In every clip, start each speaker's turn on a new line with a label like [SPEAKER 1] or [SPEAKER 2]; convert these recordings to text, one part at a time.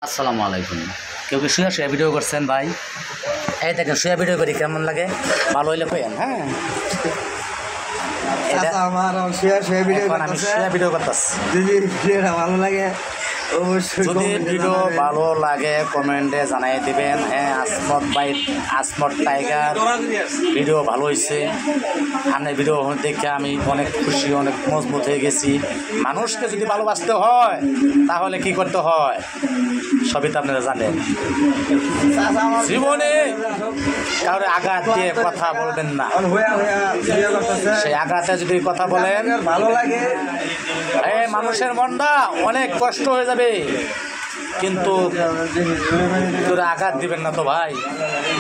[SPEAKER 1] আসসালামু আলাইকুম। কেউ কি শুয়ে শুয়ে ভিডিও করছেন ভাই? এই দেখেন শুয়ে ভিডিও করি কেমন লাগে, ভালো হইলে কইেন। হ্যাঁ,
[SPEAKER 2] আমার শুয়ে ভিডিও
[SPEAKER 1] আমি শুয়ে ভিডিও করতেছি।
[SPEAKER 2] যদি ভিডিওটা ভালো লাগে অবশ্যই
[SPEAKER 1] যদি ভিডিও ভালো লাগে কমেন্টে জানাই দিবেন। হ্যাঁ, আসমত টাইগার ভিডিও ভালো হয়েছে। আপনার ভিডিও দেখে আমি অনেক খুশি, অনেক মজবুত হয়ে গেছি। মানুষকে যদি ভালোবাসতে হয় তাহলে কি করতে হয় সবই তো আপনারা জানেন। জীবনে কারোর আঘাত দিয়ে কথা বলবেন না। সেই আঘাতে যদি কথা বলেন
[SPEAKER 2] ভালো লাগে,
[SPEAKER 1] মানুষের মনটা অনেক কষ্ট হয়ে যাবে, কিন্তু তোরা আঘাত দিবেন না তো ভাই।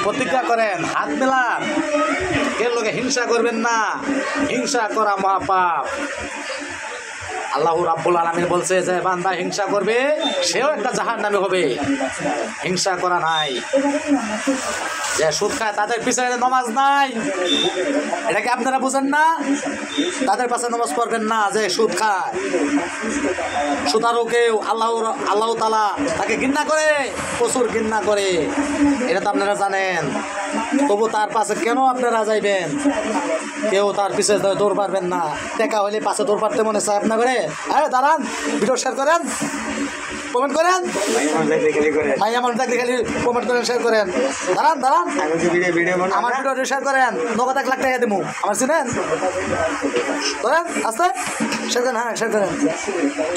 [SPEAKER 1] প্রতিজ্ঞা করেন, হাত মেলান, এর লোকে হিংসা করবেন না। হিংসা করা মহাপাপ। আল্লাহ রাব্বুল আলামিন বলছে যে বান্দা হিংসা করবে সেও একটা জাহান্নামী হবে। হিংসা করা নাই। যে সুদ খায় তাদের পিছনে নামাজ নাই, এটা কি আপনারা বুঝেন না? তাদের পাশে নামাজ পড়বেন না যে সুদ খায়। সুতারও কেউ আল্লাহ তাআলা তাকে ঘৃণা করে, প্রচুর ঘৃণা করে, এটা তো আপনারা জানেন। তবু তার পাশে কেন আপনারা যাইবেন? কেউ তার পিছনে দৌড় পারবেন না। টেকা হইলে পাশে দৌড় পারতে মনে চায় আপনার করে? হ্যাঁ, দাঁড়ান, ভিডিও শেয়ার করেন, কমেন্ট করেন। ভাই আমার দেখলে খালি কমেন্ট করেন, শেয়ার করেন। দাঁড়ান আমার ভিডিও শেয়ার করেন, নগদ 1 লাখ টাকা দেবো। আমার চিনেন? করেন আস্তে শেয়ার করেন। হ্যাঁ, শেয়ার করেন।